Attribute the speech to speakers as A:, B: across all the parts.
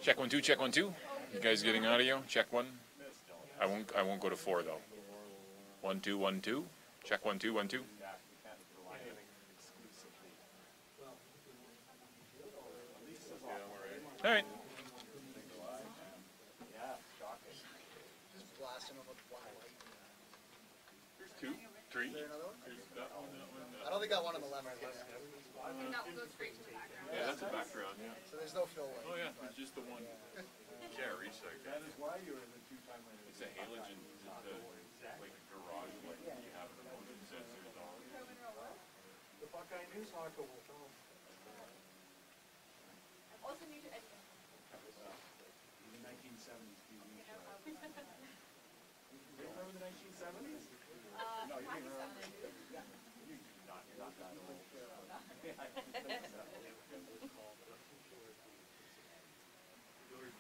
A: Check 1 2, check 1 2. You guys getting audio? Check 1. I won't go to 4 though. 1 2 1 2. Check 1 2 1 2. All right. Here's 2, 3.
B: I don't think I want him 11.
C: And that will go straight to the background.
A: Yeah, that's a background, yeah.
B: So there's no fill light.
A: Oh yeah, it's just the one. You can't reach that. That is why you're in the 2-time limit. It's a halogen, like garage light that you have in the motion sensors on.
B: The Buckeye News Hawker will tell him.
C: Also new to Edmonton.
B: The 1970s TV show. You remember the 1970s?
C: No, you didn't remember.
B: You're not that old.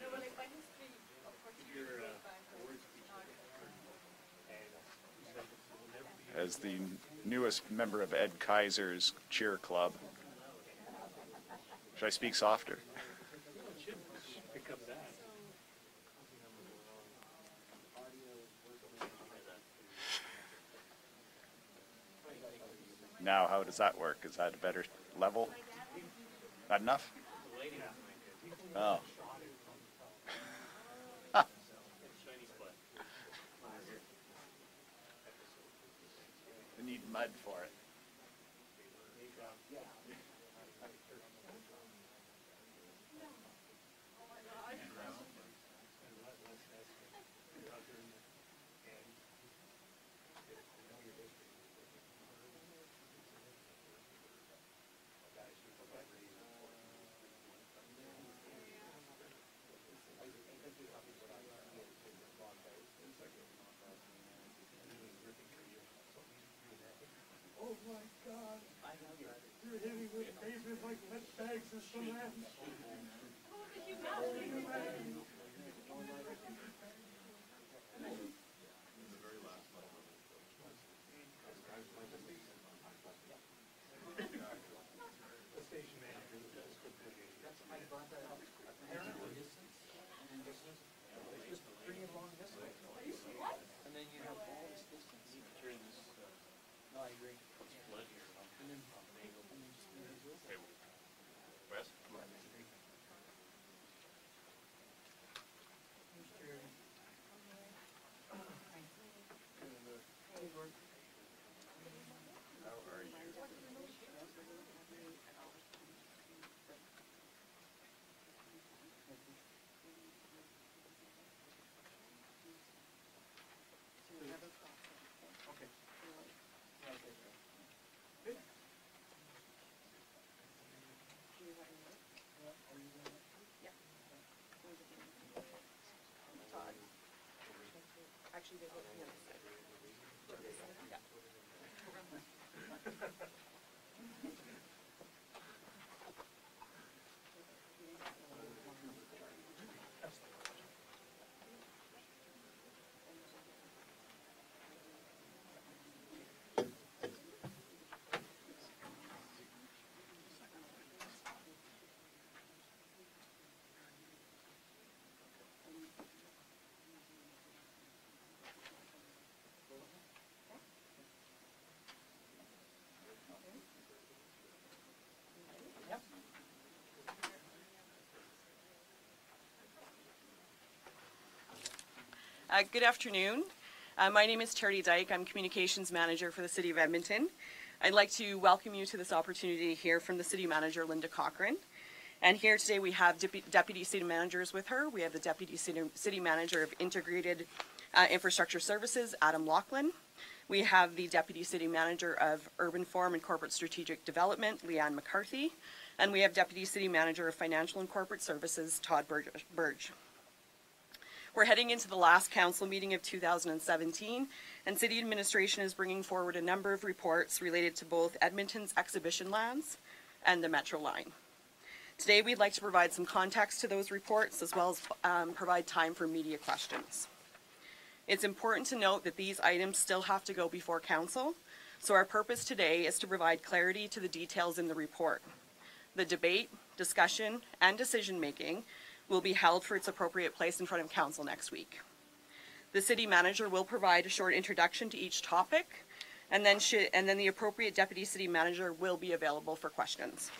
C: No, but like my history, of course, you can read by
D: As the newest member of Ed Kaiser's cheer club. Should I speak softer? Now, how does that work? Is that a better level? Not enough? Oh. Huh. I need mud for it.
B: Oh my God! You're hitting with pavement like wet bags of cement.
C: Actually, they both the other side. Yeah.
E: Good afternoon. My name is Charity Dyke. I'm Communications Manager for the City of Edmonton. I'd like to welcome you to this opportunity to hear from the City Manager, Linda Cochran. And here today we have Deputy City Managers with her. We have the Deputy City Manager of Integrated Infrastructure Services, Adam Laughlin. We have the Deputy City Manager of Urban Forum and Corporate Strategic Development, Leanne McCarthy. And we have Deputy City Manager of Financial and Corporate Services, Todd Burge. We're heading into the last council meeting of 2017, and City Administration is bringing forward a number of reports related to both Edmonton's exhibition lands and the Metro line. Today we'd like to provide some context to those reports as well as provide time for media questions. It's important to note that these items still have to go before council, so our purpose today is to provide clarity to the details in the report. The debate, discussion, and decision making will be held for its appropriate place in front of council next week. The city manager will provide a short introduction to each topic, and then the appropriate deputy city manager will be available for questions.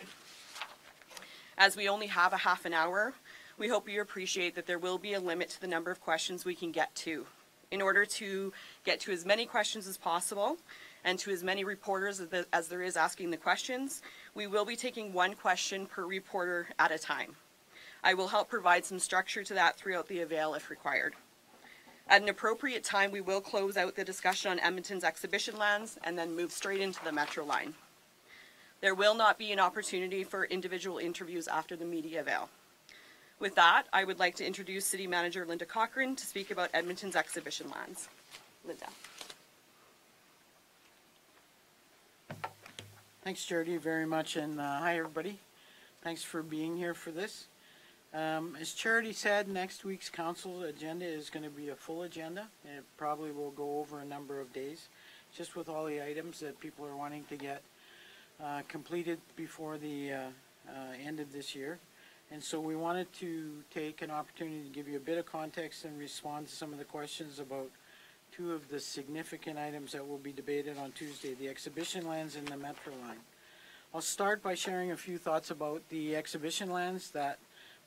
E: As we only have a half an hour, we hope you appreciate that there will be a limit to the number of questions we can get to. In order to get to as many questions as possible and to as many reporters as there is asking the questions, we will be taking one question per reporter at a time. I will help provide some structure to that throughout the avail if required. At an appropriate time, we will close out the discussion on Edmonton's exhibition lands and then move straight into the Metro line. There will not be an opportunity for individual interviews after the media avail. With that, I would like to introduce City Manager Linda Cochrane to speak about Edmonton's exhibition lands. Linda.
F: Thanks, Charity, very much, and hi, everybody. Thanks for being here for this. As Charity said, next week's council agenda is going to be a full agenda, and it probably will go over a number of days, just with all the items that people are wanting to get completed before the end of this year. And so we wanted to take an opportunity to give you a bit of context and respond to some of the questions about two of the significant items that will be debated on Tuesday, the exhibition lands and the Metro line. I'll start by sharing a few thoughts about the exhibition lands, that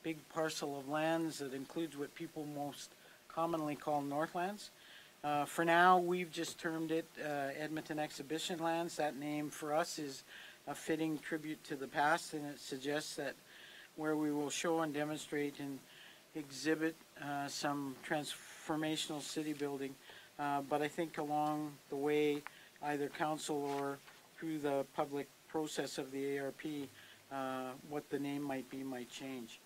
F: big parcel of lands that includes what people most commonly call Northlands. For now, we've just termed it Edmonton Exhibition Lands. That name for us is a fitting tribute to the past, and it suggests that where we will show and demonstrate and exhibit some transformational city building, but I think along the way, either council or through the public process of the ARP, what the name might be might change.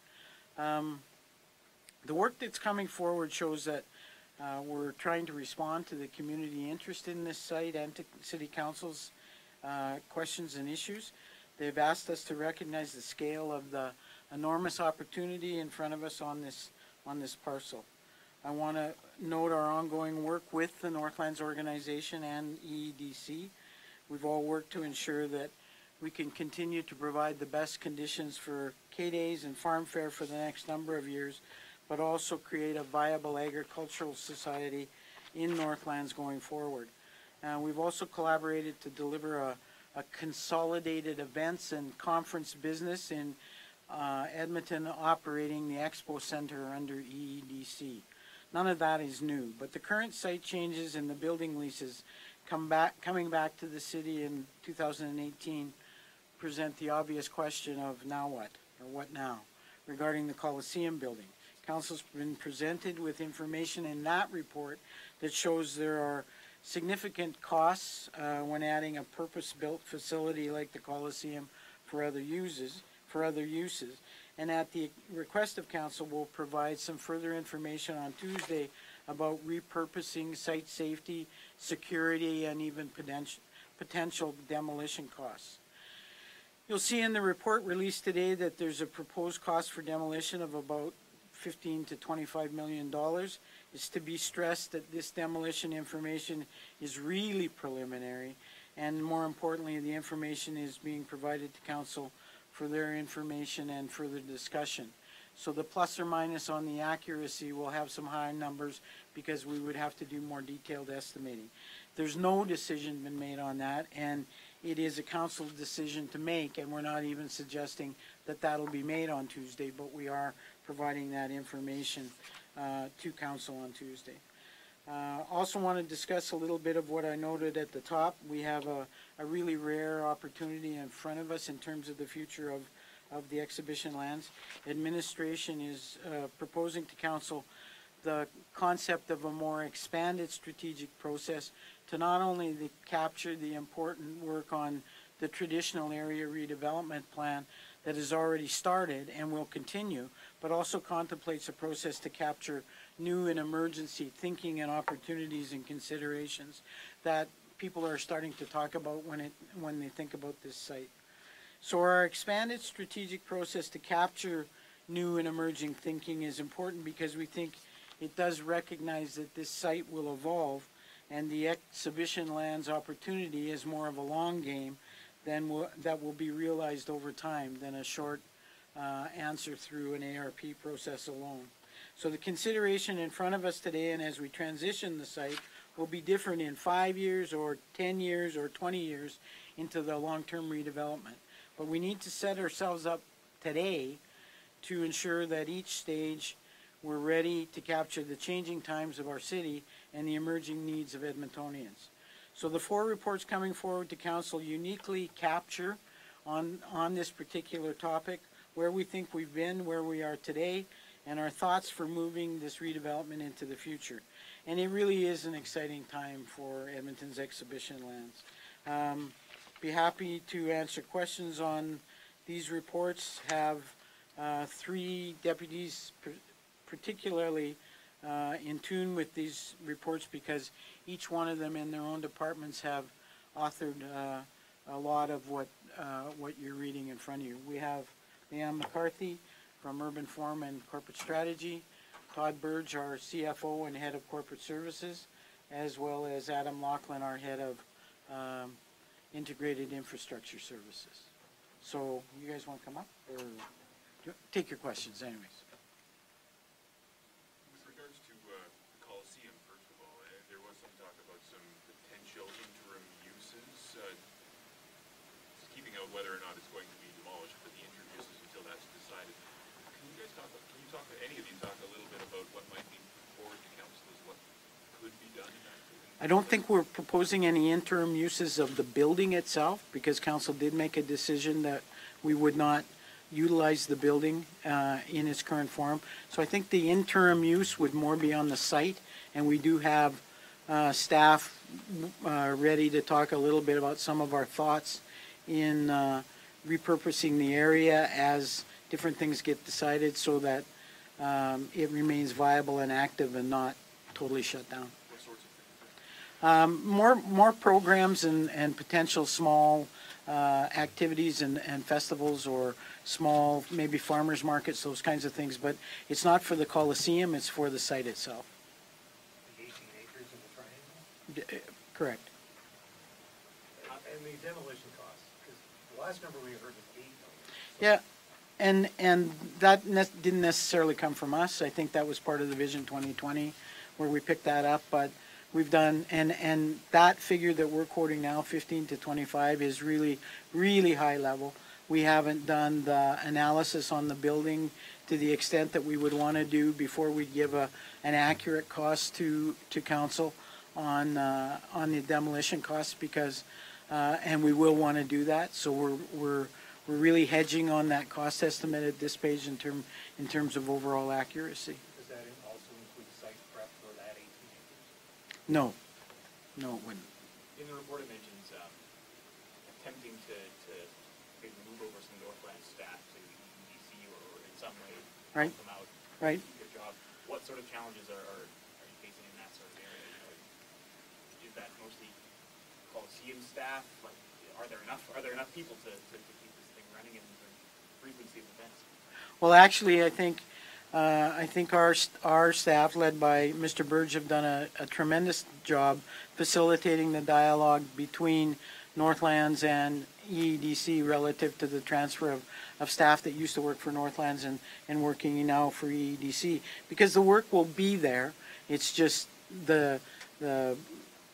F: The work that's coming forward shows that we're trying to respond to the community interest in this site and to City Council's questions and issues. They've asked us to recognize the scale of the enormous opportunity in front of us on this parcel. I want to note our ongoing work with the Northlands organization and EEDC. We've all worked to ensure that we can continue to provide the best conditions for K-Days and farm fare for the next number of years, but also create a viable agricultural society in Northlands going forward. We've also collaborated to deliver a consolidated events and conference business in Edmonton, operating the Expo Center under EEDC. None of that is new, but the current site changes and the building leases coming back to the city in 2018 present the obvious question of now what, or what now, regarding the Coliseum building. Council's been presented with information in that report that shows there are significant costs when adding a purpose-built facility like the Coliseum for other uses, and at the request of Council, we'll provide some further information on Tuesday about repurposing, site safety, security, and even potential demolition costs. You'll see in the report released today that there's a proposed cost for demolition of about $15 to $25 million. It's to be stressed that this demolition information is really preliminary, and more importantly, the information is being provided to Council for their information and further discussion. So the plus or minus on the accuracy will have some high numbers because we would have to do more detailed estimating. There's no decision been made on that, and it is a council decision to make, and we're not even suggesting that that'll be made on Tuesday, but we are providing that information to council on Tuesday. Also want to discuss a little bit of what I noted at the top. We have a really rare opportunity in front of us in terms of the future of the exhibition lands. Administration is proposing to council the concept of a more expanded strategic process to not only capture the important work on the traditional area redevelopment plan that has already started and will continue, but also contemplates a process to capture new and emergency thinking and opportunities and considerations that people are starting to talk about when they think about this site. So our expanded strategic process to capture new and emerging thinking is important because we think it does recognize that this site will evolve, and the exhibition lands opportunity is more of a long game than that will be realized over time than a short answer through an ARP process alone. So the consideration in front of us today, and as we transition the site, will be different in 5 years or 10 years or 20 years into the long-term redevelopment. But we need to set ourselves up today to ensure that each stage we're ready to capture the changing times of our city and the emerging needs of Edmontonians. So the 4 reports coming forward to Council uniquely capture on this particular topic where we think we've been, where we are today, and our thoughts for moving this redevelopment into the future. And it really is an exciting time for Edmonton's exhibition lands. Be happy to answer questions on these reports. Have 3 deputies particularly in tune with these reports because each one of them in their own departments have authored a lot of what you're reading in front of you. We have Leanne McCarthy from Urban Forum and Corporate Strategy, Todd Burge, our CFO and Head of Corporate Services, as well as Adam Laughlin, our Head of Integrated Infrastructure Services. So you guys want to come up or take your questions anyways?
A: With regards to the Coliseum, first of all, there was some talk about some potential interim uses, keeping out whether or not it's going to be demolished, but the interim uses until that's decided. Can you talk, any of you talk a little bit about what might be forward to council as what could be done in that?
F: I don't think we're proposing any interim uses of the building itself because council did make a decision that we would not utilize the building in its current form. So I think the interim use would more be on the site, and we do have staff ready to talk a little bit about some of our thoughts in repurposing the area as different things get decided so that it remains viable and active and not totally shut down.
A: What sorts of things?
F: More programs and potential small activities and festivals or small maybe farmers markets, those kinds of things. But it's not for the Coliseum, it's for the site itself.
B: The 18 acres in the triangle?
F: Correct.
B: And the demolition costs, because the last number we heard was $8 million.
F: Yeah. And that didn't necessarily come from us. I think that was part of the Vision 2020 where we picked that up. But we've done, and that figure that we're quoting now, 15 to 25, is really, really high level. We haven't done the analysis on the building to the extent that we would want to do before we give an accurate cost to council on the demolition costs because, and we will want to do that. So we're really hedging on that cost estimate at this page in terms of overall accuracy.
B: Does that also include site prep for that 18 acres?
F: No, it wouldn't.
G: In the report, it mentions attempting to maybe move over some Northland staff to EDC or in some way help them out.
F: Right.
G: Do your job. What sort of challenges are you facing in that sort of area? Is that mostly Coliseum staff? Like, are there enough people to keep this thing running and the frequency of events?
F: Well, actually, I think our staff, led by Mr. Burge, have done a tremendous job facilitating the dialogue between Northlands and EEDC relative to the transfer of staff that used to work for Northlands and working now for EEDC. Because the work will be there, it's just the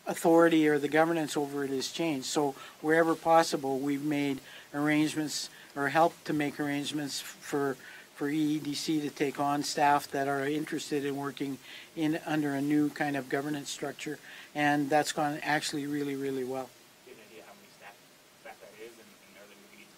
F: authority or the governance over it has changed. So wherever possible, we've made arrangements or helped to make arrangements for EEDC to take on staff that are interested in working under a new kind of governance structure, and that's gone actually really, really well.
G: Do you have an idea how many staff that is, and are they moving into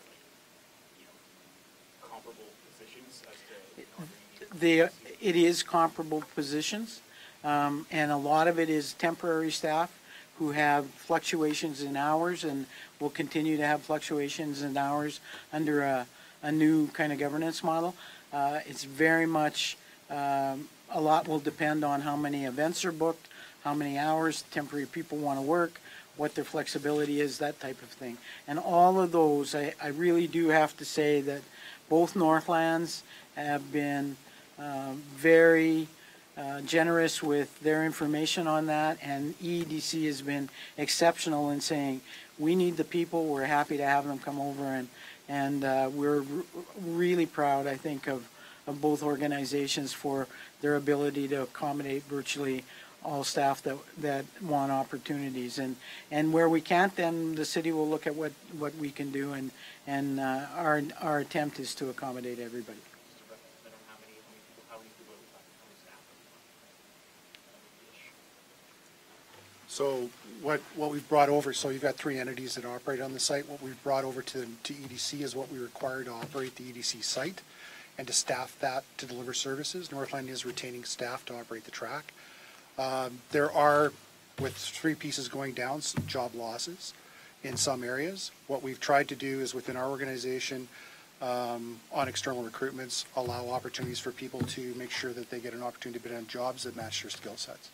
G: comparable positions as to?
F: It is comparable positions, and a lot of it is temporary staff who have fluctuations in hours and will continue to have fluctuations in hours under a new kind of governance model. It's very much, a lot will depend on how many events are booked, how many hours temporary people want to work, what their flexibility is, that type of thing. And all of those, I really do have to say that both Northlands have been very generous with their information on that, and EEDC has been exceptional in saying, we need the people, we're happy to have them come over And we're really proud, I think, of both organizations for their ability to accommodate virtually all staff that want opportunities. And where we can't, then the city will look at what we can do, and our attempt is to accommodate everybody.
G: How many people, how many staff?
H: So what we've brought over, so you've got 3 entities that operate on the site. What we've brought over to EDC is what we require to operate the EDC site and to staff that to deliver services. Northland is retaining staff to operate the track. There are, with 3 pieces going down, some job losses in some areas. What we've tried to do is within our organization, on external recruitments, allow opportunities for people to make sure that they get an opportunity to bid on jobs that match their skill sets.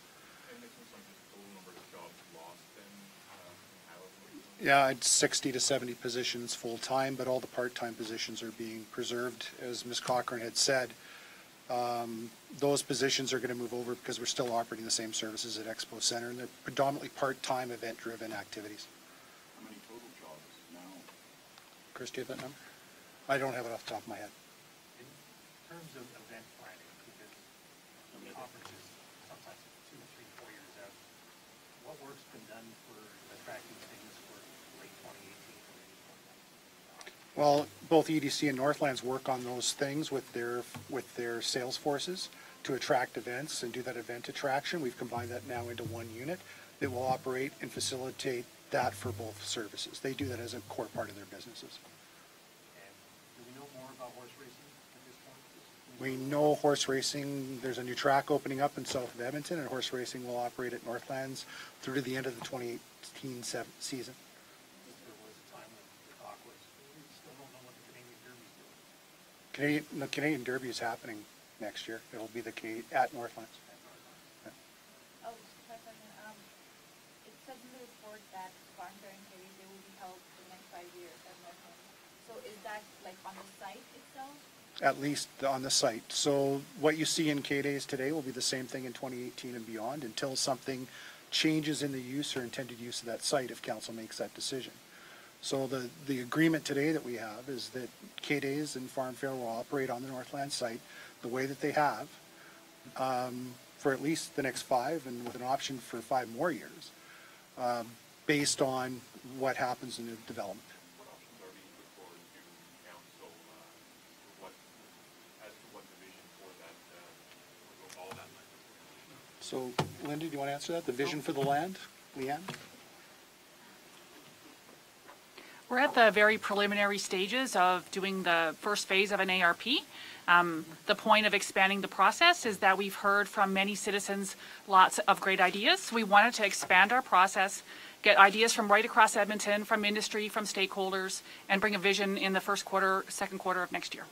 A: And this was like the total number of jobs lost then,
H: Yeah, it's 60 to 70 positions full-time, but all the part-time positions are being preserved. As Ms. Cochran had said, those positions are going to move over because we're still operating the same services at Expo Center, and they're predominantly part-time event-driven activities.
D: How many total jobs now?
H: Chris, do you have that number? I don't have it off the top of my head.
B: In terms of event planning, because the conferences sometimes 2, 3, 4 years out, what work's been done for attracting things for late 2018 or 2019?
H: Well, both EDC and Northlands work on those things with their sales forces to attract events and do that event attraction. We've combined that now into one unit that will operate and facilitate that for both services. They do that as a core part of their businesses.
B: And do we know more about horse racing at this point?
H: We know horse racing, there's a new track opening up in south of Edmonton, and horse racing will operate at Northlands through to the end of the 2018 season.
B: There was a time when the talk was, we still don't know what the Canadian Derby's doing.
H: The Canadian Derby is happening next year. It'll be at Northlands.
C: Oh, just a question. It says in the report that farm fair and carries, they will be held for the next 5 years at Northland. So is that like on the site itself?
H: At least on the site. So what you see in K-Days today will be the same thing in 2018 and beyond until something changes in the use or intended use of that site if council makes that decision. So the agreement today that we have is that K-Days and Farm Fair will operate on the Northland site the way that they have for at least the next 5 and with an option for 5 more years based on what happens in the development.
A: what options are being put forward to council, as to what the vision for that, all that land?
H: So, Linda, do you want to answer that? The vision for the land? Leanne?
I: We're at the very preliminary stages of doing the first phase of an ARP. The point of expanding the process is that we've heard from many citizens lots of great ideas. We wanted to expand our process, get ideas from right across Edmonton, from industry, from stakeholders, and bring a vision in the first quarter, second quarter of next year.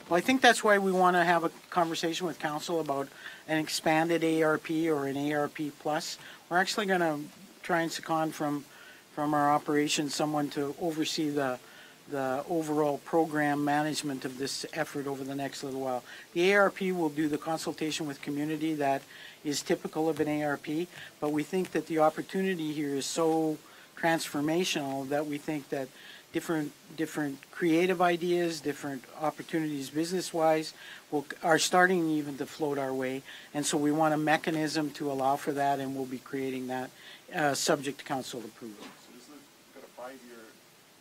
F: Well, I think that's why we want to have a conversation with council about an expanded ARP or an ARP plus. We're actually going to try and second from our operations someone to oversee the overall program management of this effort over the next little while. The ARP will do the consultation with community that is typical of an ARP, but we think that the opportunity here is so transformational that we think that different creative ideas, different opportunities business-wise are starting even to float our way. And so we want a mechanism to allow for that, and we'll be creating that subject to council approval.
D: So isn't it got a 5-year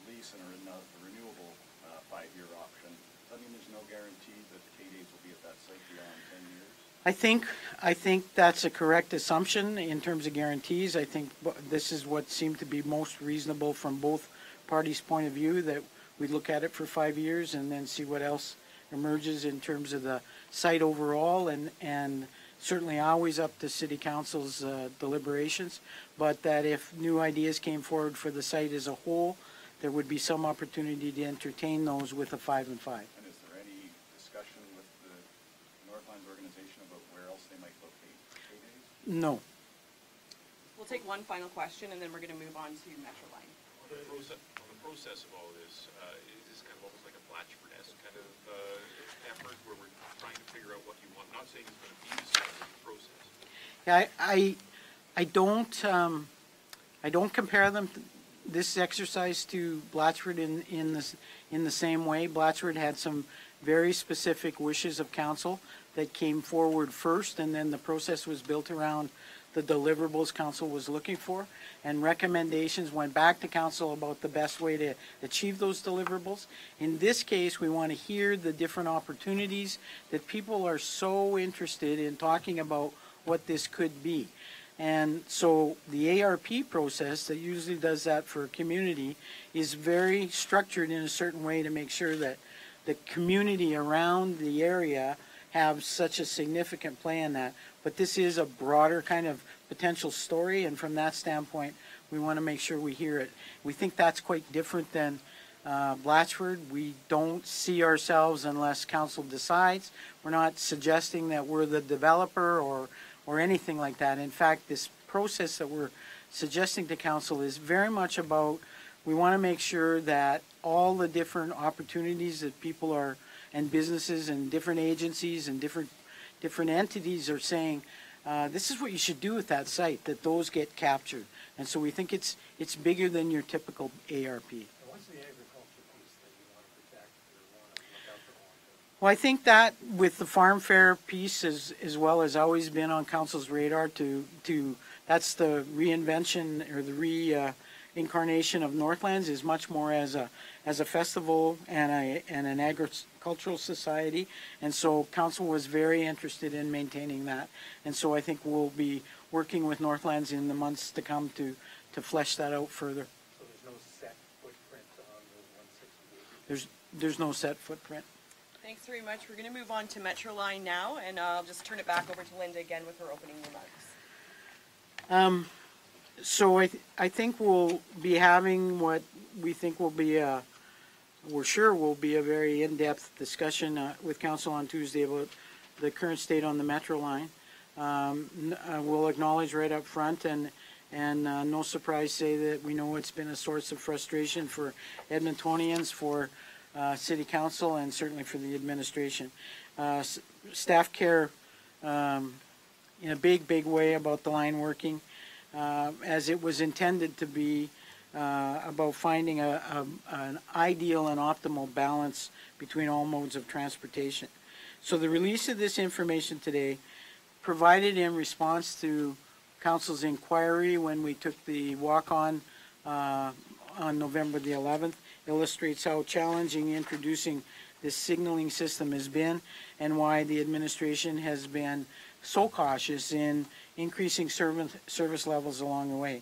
D: lease and a renewable 5-year option? Does that mean there's no guarantee that K-Days will be at that site beyond 10 years?
F: I think that's a correct assumption in terms of guarantees. I think this is what seemed to be most reasonable from both parties' point of view, that we look at it for 5 years and then see what else emerges in terms of the site overall, and certainly always up to City Council's deliberations, but that if new ideas came forward for the site as a whole, there would be some opportunity to entertain those with a 5 and 5.
D: And is there any discussion with the Northlands organization about where else they might locate K-Days?
F: No.
E: We'll take one final question, and then we're going to move on to Metroline.
A: On the process of all this, is this kind of almost like a Blatchford-esque kind of effort where we're trying to figure out what you want? Not saying it's going to be the same,
F: Yeah, I don't compare them, this exercise to Blatchford in the same way. Blatchford had some very specific wishes of council that came forward first, and then the process was built around the deliverables council was looking for, and recommendations went back to council about the best way to achieve those deliverables. In this case, we want to hear the different opportunities that people are so interested in talking about what this could be. And so the ARP process that usually does that for a community is very structured in a certain way to make sure that the community around the area have such a significant play in that. But this is a broader kind of potential story, and from that standpoint, we want to make sure we hear it. We think that's quite different than Blatchford. We don't see ourselves unless council decides. We're not suggesting that we're the developer or anything like that. In fact, this process that we're suggesting to council is very much about, we want to make sure that all the different opportunities that people are, and businesses and different agencies and different entities are saying, this is what you should do with that site, that those get captured. And so we think it's bigger than your typical ARP.
B: And what's the agriculture piece that you want to protect or want to look out for?
F: Well, I think that with the farm fair piece as well has always been on council's radar to that's the reinvention or the reincarnation of Northlands, is much more as a festival and an agricultural society, and so council was very interested in maintaining that, and so I think we'll be working with Northlands in the months to come to flesh that out further.
B: So there's no set footprint on the 160 acres?
F: There's no set footprint.
E: Thanks very much. We're going to move on to Metro Line now, and I'll just turn it back over to Linda again with her opening remarks.
F: So I think we'll be having what we think will be we're sure will be a very in-depth discussion with council on Tuesday about the current state on the Metro Line. We'll acknowledge right up front and no surprise say that we know it's been a source of frustration for Edmontonians, for City Council, and certainly for the administration. Staff care in a big way about the line working, as it was intended to be, about finding an ideal and optimal balance between all modes of transportation. So the release of this information today, provided in response to Council's inquiry when we took the walk-on on November the 11th, illustrates how challenging introducing this signaling system has been and why the administration has been so cautious in increasing service levels along the way.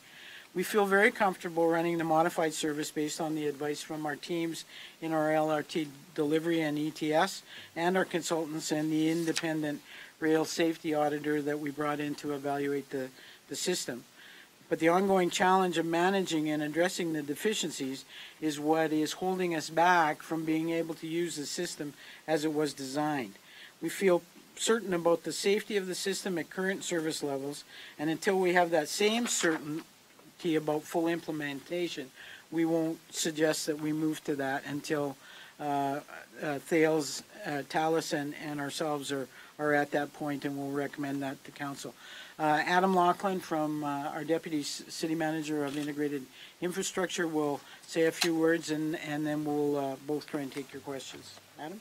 F: We feel very comfortable running the modified service based on the advice from our teams in our LRT delivery and ETS and our consultants and the independent rail safety auditor that we brought in to evaluate the system. But the ongoing challenge of managing and addressing the deficiencies is what is holding us back from being able to use the system as it was designed. We feel certain about the safety of the system at current service levels, and until we have that same certainty about full implementation, we won't suggest that we move to that until Thales, Talus, and ourselves are at that point, and we'll recommend that to council. Adam Laughlin, from our Deputy City Manager of Integrated Infrastructure, will say a few words, and then we'll both try and take your questions. Adam?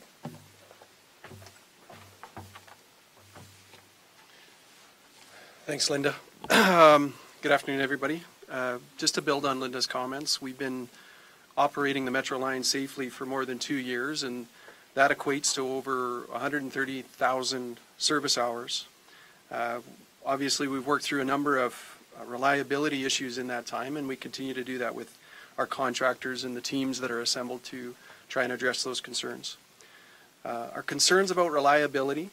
J: Thanks, Linda. Good afternoon, everybody. Just to build on Linda's comments, we've been operating the Metro Line safely for more than 2 years, and that equates to over 130,000 service hours. Obviously, we've worked through a number of reliability issues in that time, and we continue to do that with our contractors and the teams that are assembled to try and address those concerns. Our concerns about reliability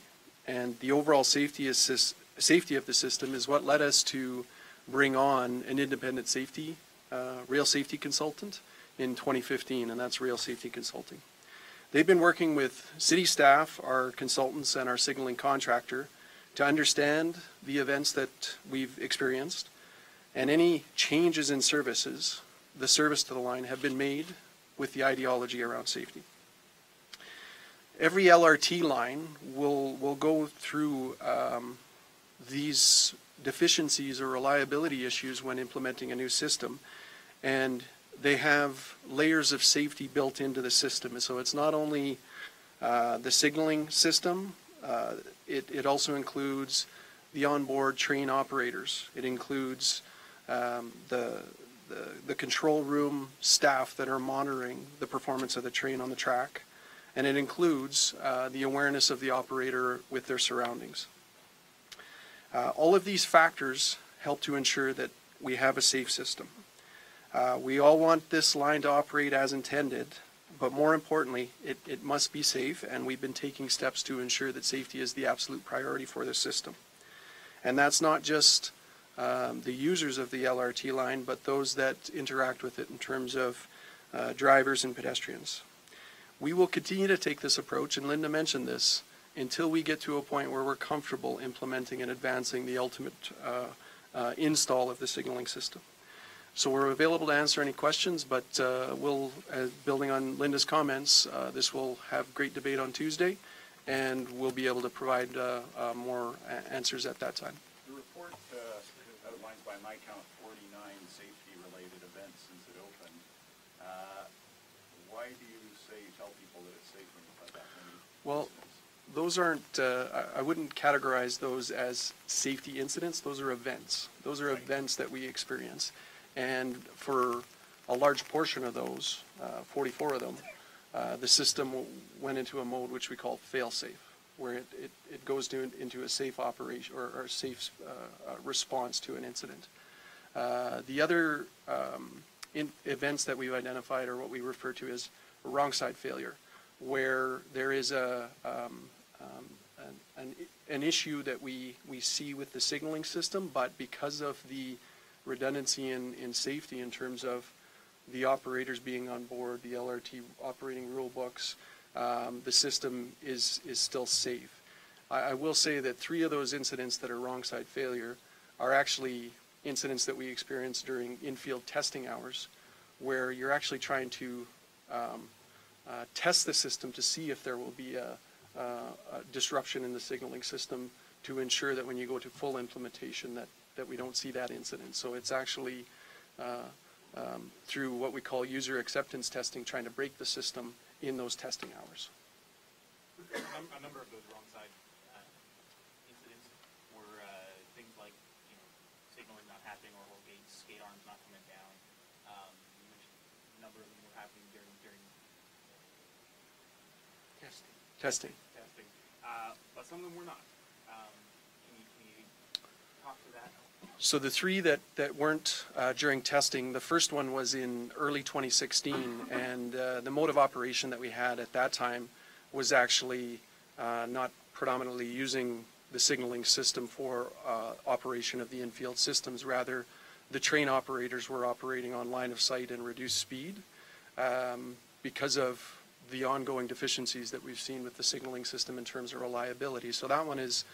J: and the overall safety of the system is what led us to bring on an independent rail safety consultant in 2015, and that's Rail Safety Consulting. They've been working with city staff, our consultants, and our signaling contractor to understand the events that we've experienced, and any changes in services, the service to the line, have been made with the ideology around safety. Every LRT line will go through these deficiencies or reliability issues when implementing a new system. And they have layers of safety built into the system. So it's not only the signaling system, it also includes the onboard train operators. It includes the control room staff that are monitoring the performance of the train on the track. And it includes the awareness of the operator with their surroundings. All of these factors help to ensure that we have a safe system. We all want this line to operate as intended, but more importantly, it must be safe, and we've been taking steps to ensure that safety is the absolute priority for this system. And that's not just the users of the LRT line, but those that interact with it in terms of drivers and pedestrians. We will continue to take this approach, and Linda mentioned this, until we get to a point where we're comfortable implementing and advancing the ultimate install of the signaling system. So we're available to answer any questions, but we'll, building on Linda's comments, this will have great debate on Tuesday, and we'll be able to provide more answers at that time.
D: The report outlines, by my count, 49 safety-related events since it opened. Why do you tell people that it's safe when you've had that many
J: Well,
D: incidents?
J: those aren't, I wouldn't categorize those as safety incidents. Those are events. Those are events that we experience. And for a large portion of those, 44 of them, the system went into a mode which we call fail-safe, where it goes into a safe operation or a safe response to an incident. The other events that we've identified are what we refer to as wrong side failure, where there is an issue that we see with the signaling system, but because of the redundancy in safety in terms of the operators being on board, the LRT operating rule books, the system is still safe. I will say that 3 of those incidents that are wrong side failure are actually incidents that we experienced during in-field testing hours, where you're actually trying to test the system to see if there will be a disruption in the signaling system to ensure that when you go to full implementation that we don't see that incident. So it's actually through what we call user acceptance testing, trying to break the system in those testing hours.
G: A number of those wrong side incidents were things like, signaling not happening or gates, skate arms not coming down. You mentioned a number of them were happening during
J: Testing.
G: But some of them were not. Can you talk to that?
J: So the 3 that weren't during testing, the first one was in early 2016, and the mode of operation that we had at that time was actually not predominantly using the signaling system for operation of the in-field systems. Rather, the train operators were operating on line of sight and reduced speed because of the ongoing deficiencies that we've seen with the signaling system in terms of reliability. So that one is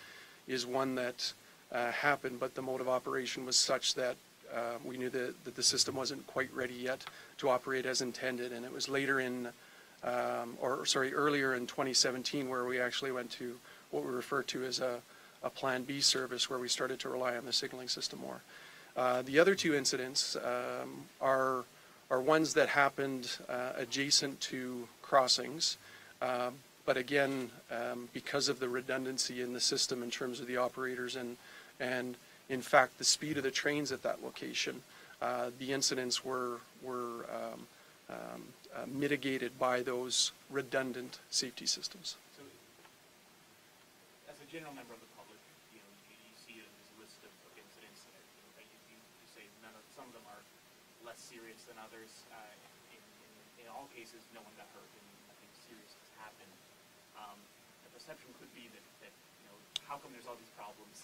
J: one that happened, but the mode of operation was such that we knew that the system wasn't quite ready yet to operate as intended, and it was later in, earlier in 2017 where we actually went to what we refer to as a Plan B service, where we started to rely on the signaling system more. The other 2 incidents are ones that happened adjacent to crossings, but again, because of the redundancy in the system in terms of the operators and in fact the speed of the trains at that location, the incidents were mitigated by those redundant safety systems.
G: So, as a general member of the public, you see this list of incidents that you say some of them are less serious than others. In all cases, no one got hurt and nothing serious has happened. The perception could be that how come there's all these problems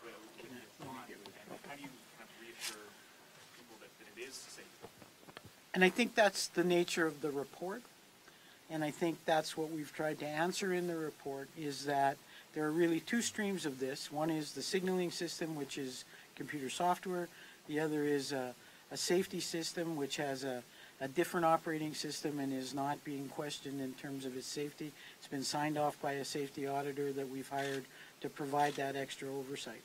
G: with this line, and how do you kind of reassure people that it is safe?
F: And I think that's the nature of the report, and I think that's what we've tried to answer in the report, is that there are really 2 streams of this. One is the signaling system, which is computer software. The other is a safety system, which has a different operating system and is not being questioned in terms of its safety. It's been signed off by a safety auditor that we've hired to provide that extra oversight.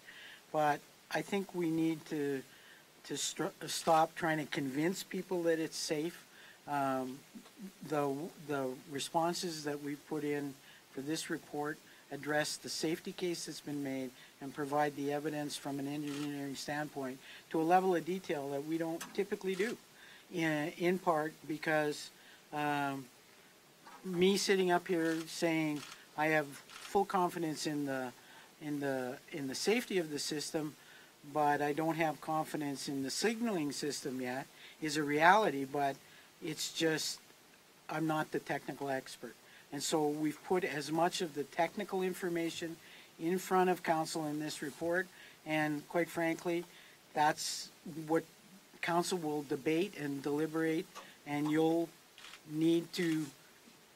F: But I think we need to stop trying to convince people that it's safe. The responses that we've put in for this report address the safety case that's been made and provide the evidence from an engineering standpoint to a level of detail that we don't typically do. In part because me sitting up here saying I have full confidence in the safety of the system, but I don't have confidence in the signaling system yet is a reality, but it's just I'm not the technical expert. And so we've put as much of the technical information in front of council in this report, and quite frankly, that's what council will debate and deliberate, and you'll need to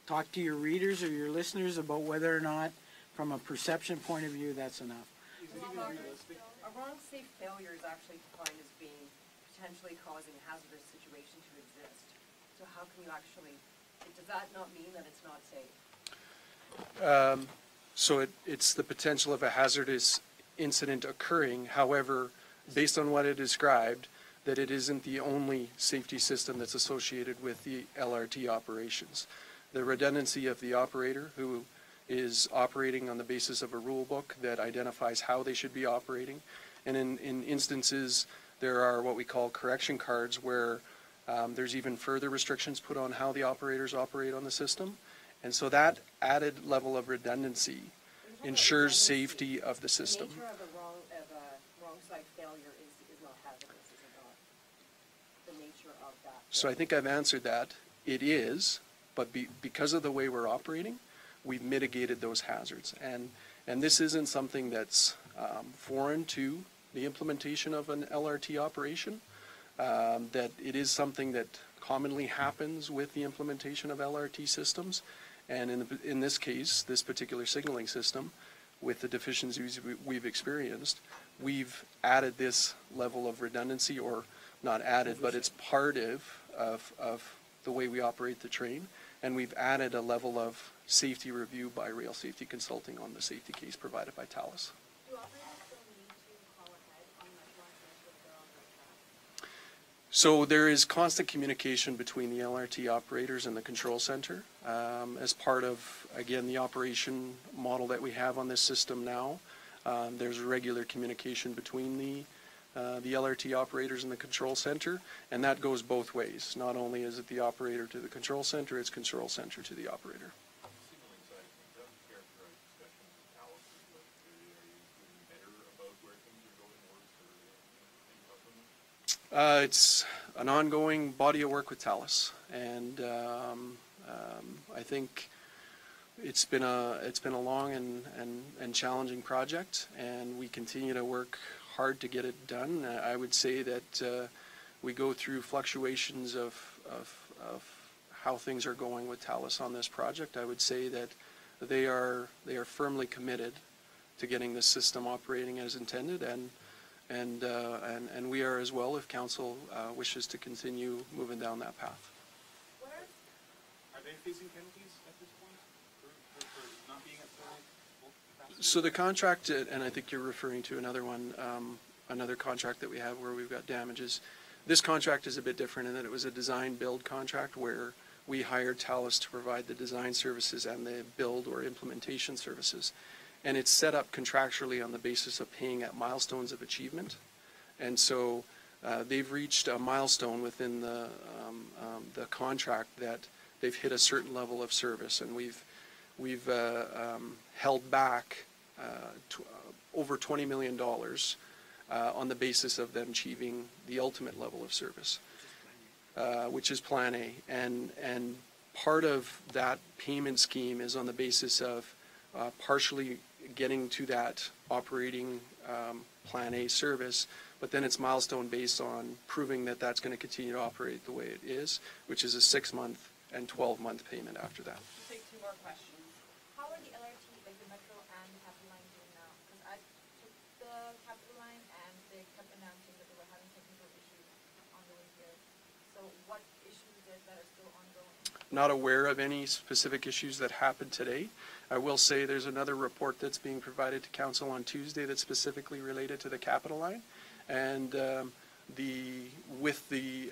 F: talk to your readers or your listeners about whether or not, from a perception point of view, that's enough.
E: A wrong safe failure is actually defined as being potentially causing a hazardous situation to exist. So how can you actually, does that not mean that it's not safe?
J: So it's the potential of a hazardous incident occurring. However, based on what it described, that it isn't the only safety system that's associated with the LRT operations. The redundancy of the operator who is operating on the basis of a rule book that identifies how they should be operating. And in instances, there are what we call correction cards where there's even further restrictions put on how the operators operate on the system. And so that added level of redundancy ensures safety of the system.
E: The nature of a wrong side failure is not hazardous, is it not? The nature of that.
J: So I think I've answered that. It is, but because of the way we're operating, we've mitigated those hazards. And this isn't something that's foreign to the implementation of an LRT operation, that it is something that commonly happens with the implementation of LRT systems. And in this case, this particular signaling system, with the deficiencies we've experienced, we've added this level of redundancy, or not added, but it's part of the way we operate the train. And we've added a level of safety review by Rail Safety Consulting on the safety case provided by Thales.
C: Do operators still need to call ahead on Metro if they're on the track?
J: So there is constant communication between the LRT operators and the control center as part of, again, the operation model that we have on this system now. There's regular communication between the LRT operators and the control center, and that goes both ways. Not only is it the operator to the control center, it's control center to the operator.
A: Signaling side, can you characterize discussions with Thales? Are you feeling better about where things are going, worse, or any thoughts on that?
J: It's an ongoing body of work with Thales, and I think it's been a long and challenging project, and we continue to work hard to get it done. I would say that we go through fluctuations of how things are going with Thales on this project. I would say that they are firmly committed to getting this system operating as intended, and we are as well if council wishes to continue moving down that path.
G: Are they facing penalties at this point for not being at full capacity?
J: So the contract, and I think you're referring to another one, another contract that we have where we've got damages. This contract is a bit different in that it was a design-build contract where we hired Thales to provide the design services and the build or implementation services. And it's set up contractually on the basis of paying at milestones of achievement. And so they've reached a milestone within the contract that they've hit a certain level of service, and we've held back over $20 million on the basis of them achieving the ultimate level of service, which is Plan A. And part of that payment scheme is on the basis of partially getting to that operating Plan A service, but then it's milestone based on proving that that's going to continue to operate the way it is, which is a 6-month and 12-month payment after that.
C: We'll take 2 more questions. How are the LRT, like the Metro and the Capital Line doing now? Because I took the Capital Line and they kept announcing that they were having technical issues on the way here. So what issues that are still ongoing?
J: not aware of any specific issues that happened today. I will say there's another report that's being provided to council on Tuesday that's specifically related to the Capital Line, and with the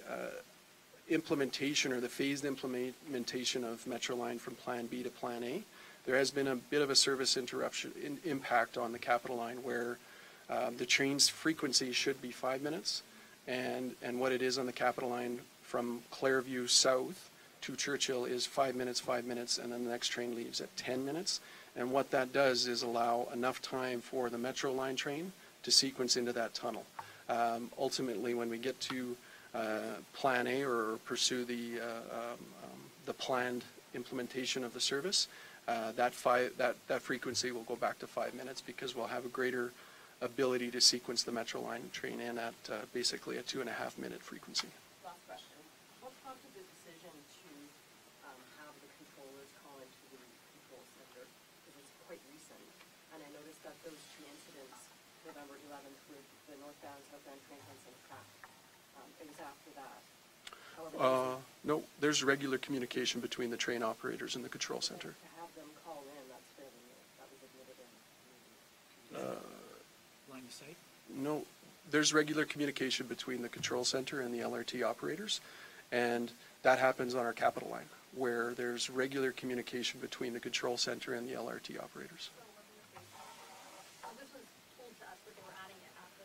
J: implementation or the phased implementation of Metroline from Plan B to Plan A, there has been a bit of a service interruption impact on the Capital Line where the train's frequency should be 5 minutes, and what it is on the Capital Line from Clairview south to Churchill is 5 minutes, and then the next train leaves at 10 minutes. And what that does is allow enough time for the Metro Line train to sequence into that tunnel. Ultimately, when we get to Plan A or pursue the planned implementation of the service, that frequency will go back to 5 minutes because we'll have a greater ability to sequence the Metro Line train in at basically a 2.5-minute frequency.
K: Last question. What prompted the decision to have the controllers call into the control center? Because it's quite recent. And I noticed that those two incidents, November 11th with the northbound, southbound trains on some track, it was after that. However,
J: no, there's regular communication between the train operators and the control center.
K: to have them call in, that's fairly new. That was admitted in.
B: Line of sight?
J: No, there's regular communication between the control center and the LRT operators, and that happens on our Capital Line, where there's regular communication between the control center and the LRT operators.
C: So this was told to us, but they were adding it after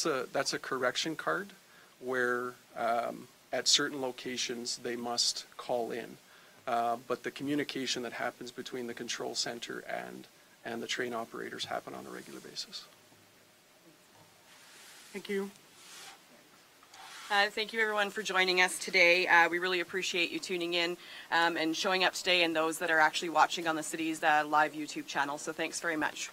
C: the
J: That's a correction card where at certain locations they must call in, but the communication that happens between the control center and the train operators happen on a regular basis.
F: Thank you.
E: Thank you everyone for joining us today. We really appreciate you tuning in and showing up today, and those that are actually watching on the city's live YouTube channel. So thanks very much.